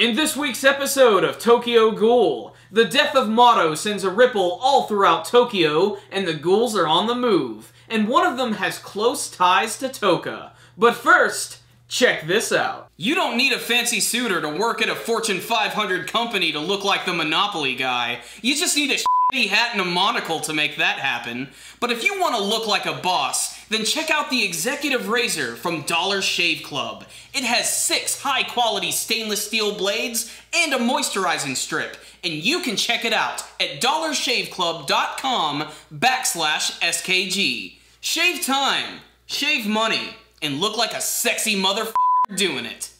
In this week's episode of Tokyo Ghoul, the death of Mato sends a ripple all throughout Tokyo, and the ghouls are on the move. And one of them has close ties to Touka. But first, check this out. You don't need a fancy suitor to work at a Fortune 500 company to look like the Monopoly guy. You just need a shitty hat and a monocle to make that happen. But if you want to look like a boss, then check out the Executive Razor from Dollar Shave Club. It has 6 high-quality stainless steel blades and a moisturizing strip, and you can check it out at dollarshaveclub.com/SKG. Shave time, shave money, and look like a sexy motherfucker doing it.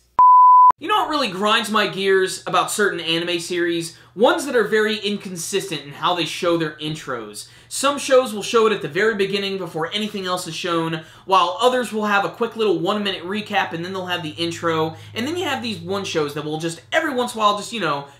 You know what really grinds my gears about certain anime series? Ones that are very inconsistent in how they show their intros. Some shows will show it at the very beginning before anything else is shown, while others will have a quick little 1-minute recap and then they'll have the intro, and then you have these one shows that will just, every once in a while, just,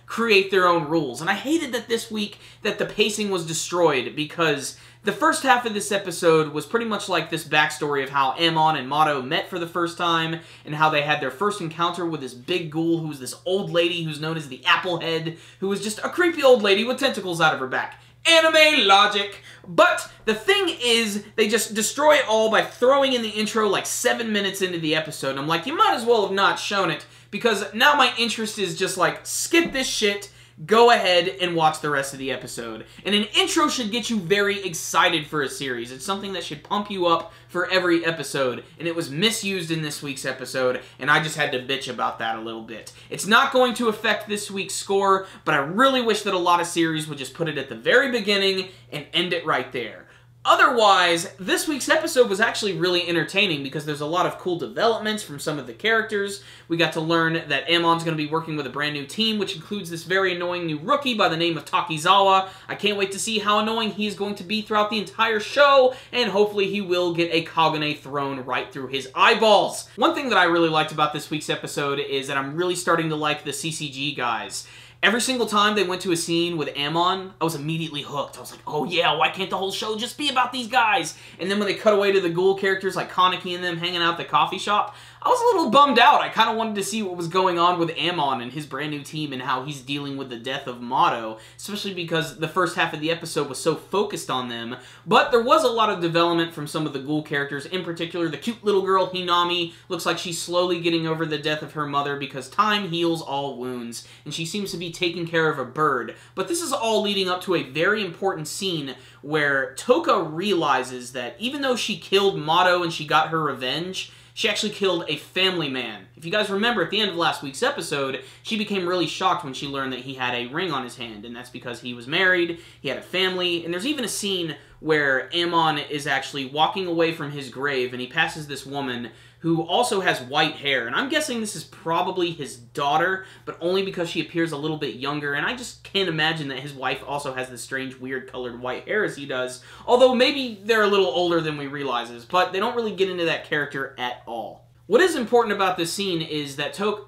create their own rules. And I hated that this week that the pacing was destroyed, because the first half of this episode was pretty much like this backstory of how Amon and Mato met for the first time, and how they had their first encounter with this big ghoul who was this old lady who's known as the Applehead, who was just a creepy old lady with tentacles out of her back. Anime logic! But the thing is, they just destroy it all by throwing in the intro like 7 minutes into the episode. And I'm like, you might as well have not shown it, because now my interest is just like, skip this shit, go ahead and watch the rest of the episode. And an intro should get you very excited for a series. It's something that should pump you up for every episode, and it was misused in this week's episode, and I just had to bitch about that a little bit. It's not going to affect this week's score, but I really wish that a lot of series would just put it at the very beginning and end it right there. Otherwise, this week's episode was actually really entertaining because there's a lot of cool developments from some of the characters. We got to learn that Amon's going to be working with a brand new team, which includes this very annoying new rookie by the name of Takizawa. I can't wait to see how annoying he's going to be throughout the entire show, and hopefully he will get a Kagane thrown right through his eyeballs. One thing that I really liked about this week's episode is that I'm really starting to like the CCG guys. Every single time they went to a scene with Amon, I was immediately hooked. I was like, oh yeah, why can't the whole show just be about these guys? And then when they cut away to the ghoul characters like Kaneki and them hanging out at the coffee shop, I was a little bummed out. I kind of wanted to see what was going on with Amon and his brand new team and how he's dealing with the death of Mato, especially because the first half of the episode was so focused on them. But there was a lot of development from some of the ghoul characters, in particular the cute little girl Hinami. Looks like she's slowly getting over the death of her mother because time heals all wounds, and she seems to be taking care of a bird. But this is all leading up to a very important scene where Touka realizes that even though she killed Mato and she got her revenge, she actually killed a family man. If you guys remember, at the end of last week's episode, she became really shocked when she learned that he had a ring on his hand, and that's because he was married, he had a family, and there's even a scene where Amon is actually walking away from his grave, and he passes this woman who also has white hair, and I'm guessing this is probably his daughter, but only because she appears a little bit younger, and I just can't imagine that his wife also has this strange, weird colored white hair as he does, although maybe they're a little older than we realize, but they don't really get into that character at all. What is important about this scene is that Touka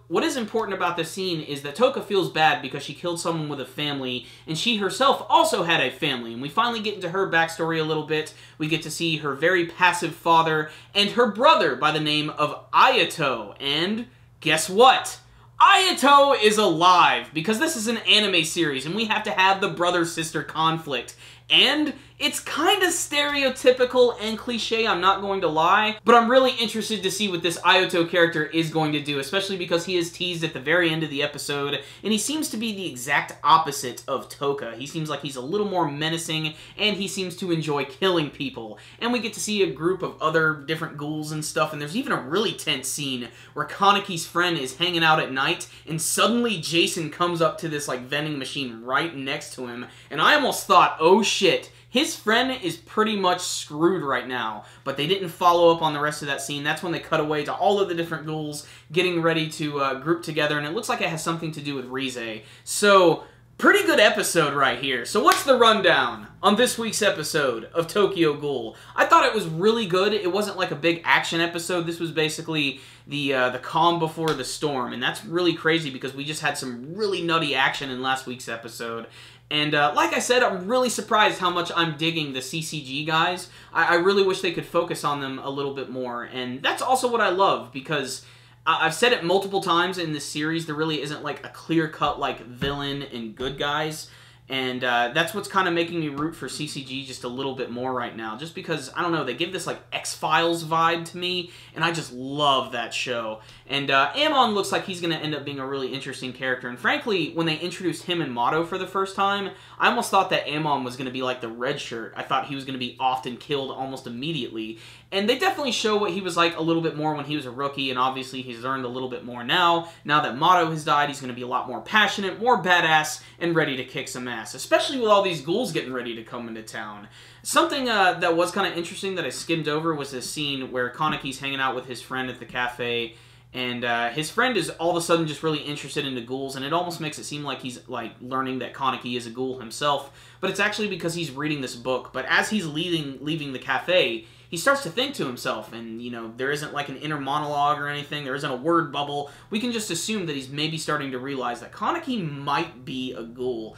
feels bad because she killed someone with a family, and she herself also had a family, and we finally get into her backstory a little bit. We get to see her very passive father and her brother by the name of Ayato, and guess what? Ayato is alive, because this is an anime series, and we have to have the brother-sister conflict. And it's kind of stereotypical and cliche, I'm not going to lie, but I'm really interested to see what this Ayato character is going to do, especially because he is teased at the very end of the episode, and he seems to be the exact opposite of Touka. He seems like he's a little more menacing, and he seems to enjoy killing people. And we get to see a group of other different ghouls and stuff, and there's even a really tense scene where Kaneki's friend is hanging out at night, and suddenly Jason comes up to this like vending machine right next to him, and I almost thought, oh shit, his friend is pretty much screwed right now, but they didn't follow up on the rest of that scene. That's when they cut away to all of the different ghouls getting ready to group together, and it looks like it has something to do with Rize. So, pretty good episode right here. So what's the rundown on this week's episode of Tokyo Ghoul? I thought it was really good. It wasn't like a big action episode. This was basically the calm before the storm, and that's really crazy because we just had some really nutty action in last week's episode. And like I said, I'm really surprised how much I'm digging the CCG guys. I really wish they could focus on them a little bit more, and that's also what I love, because I've said it multiple times in this series, there really isn't like a clear-cut like villain and good guys. And that's what's kind of making me root for CCG just a little bit more right now. Just because, I don't know, they give this like X-Files vibe to me, and I just love that show. And Amon looks like he's going to end up being a really interesting character. And frankly, when they introduced him and Motto for the first time, I almost thought that Amon was going to be like the red shirt. I thought he was going to be offed and killed almost immediately. And they definitely show what he was like a little bit more when he was a rookie, and obviously he's learned a little bit more now. Now that Motto has died, he's going to be a lot more passionate, more badass, and ready to kick some ass, especially with all these ghouls getting ready to come into town. Something that was kind of interesting that I skimmed over was this scene where Kaneki's hanging out with his friend at the cafe, and his friend is all of a sudden just really interested in the ghouls, and it almost makes it seem like he's like learning that Kaneki is a ghoul himself, but it's actually because he's reading this book. But as he's leaving the cafe, he starts to think to himself, and, you know, there isn't like an inner monologue or anything, there isn't a word bubble. We can just assume that he's maybe starting to realize that Kaneki might be a ghoul.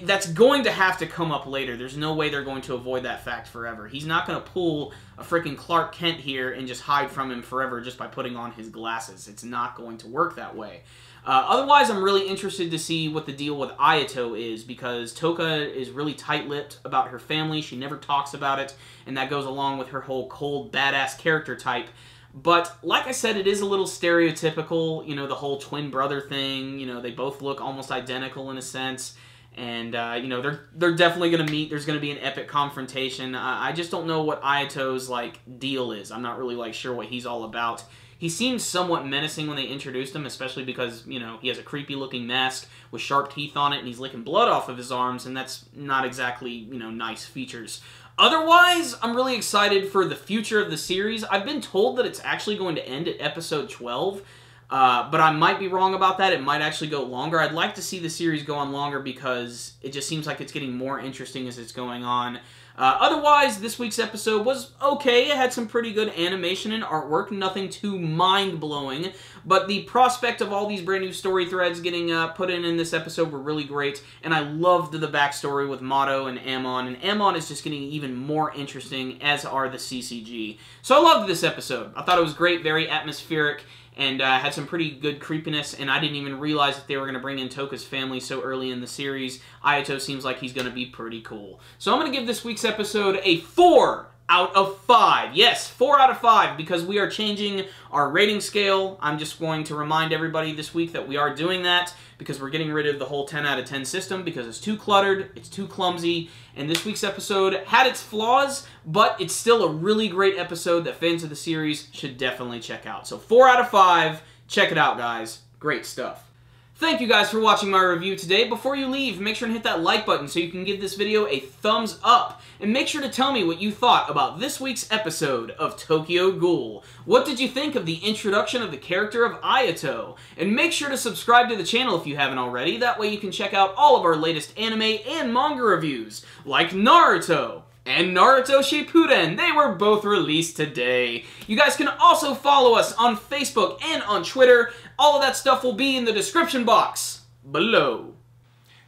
That's going to have to come up later. There's no way they're going to avoid that fact forever. He's not going to pull a freaking Clark Kent here and just hide from him forever just by putting on his glasses. It's not going to work that way. Otherwise, I'm really interested to see what the deal with Ayato is, because Touka is really tight-lipped about her family. She never talks about it, and that goes along with her whole cold, badass character type. But, like I said, it is a little stereotypical, you know, the whole twin brother thing. You know, they both look almost identical in a sense. And, you know, they're definitely going to meet. There's going to be an epic confrontation. I just don't know what Ayato's, like, deal is. I'm not really, like, sure what he's all about. He seems somewhat menacing when they introduced him, especially because, you know, he has a creepy-looking mask with sharp teeth on it, and he's licking blood off of his arms, and that's not exactly, you know, nice features. Otherwise, I'm really excited for the future of the series. I've been told that it's actually going to end at episode 12, but I might be wrong about that. It might actually go longer. I'd like to see the series go on longer because it just seems like it's getting more interesting as it's going on. Otherwise, this week's episode was okay. It had some pretty good animation and artwork, nothing too mind-blowing, but the prospect of all these brand new story threads getting put in this episode were really great, and I loved the backstory with Motto and Amon is just getting even more interesting, as are the CCG. So I loved this episode. I thought it was great, very atmospheric, and had some pretty good creepiness, and I didn't even realize that they were going to bring in Touka's family so early in the series. Ayato seems like he's going to be pretty cool. So I'm going to give this week's episode a 4 out of 5. Yes, 4 out of 5, because we are changing our rating scale. I'm just going to remind everybody this week that we are doing that, because we're getting rid of the whole 10 out of 10 system, because it's too cluttered, it's too clumsy, and this week's episode had its flaws, but it's still a really great episode that fans of the series should definitely check out. So 4 out of 5, check it out, guys. Great stuff. Thank you guys for watching my review today. Before you leave, make sure and hit that like button so you can give this video a thumbs up. And make sure to tell me what you thought about this week's episode of Tokyo Ghoul. What did you think of the introduction of the character of Ayato? And make sure to subscribe to the channel if you haven't already. That way you can check out all of our latest anime and manga reviews, like Naruto and Naruto Shippuden. They were both released today. You guys can also follow us on Facebook and on Twitter. All of that stuff will be in the description box below.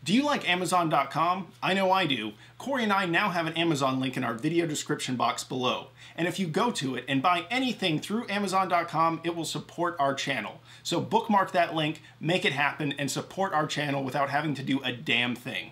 Do you like Amazon.com? I know I do. Corey and I now have an Amazon link in our video description box below. And if you go to it and buy anything through Amazon.com, it will support our channel. So bookmark that link, make it happen, and support our channel without having to do a damn thing.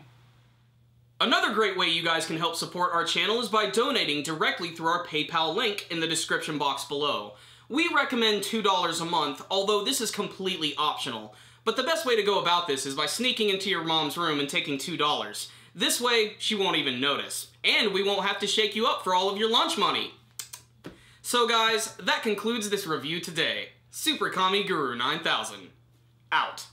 Another great way you guys can help support our channel is by donating directly through our PayPal link in the description box below. We recommend $2 a month, although this is completely optional. But the best way to go about this is by sneaking into your mom's room and taking $2. This way, she won't even notice. And we won't have to shake you up for all of your lunch money. So guys, that concludes this review today. Super Kami Guru 9000. Out.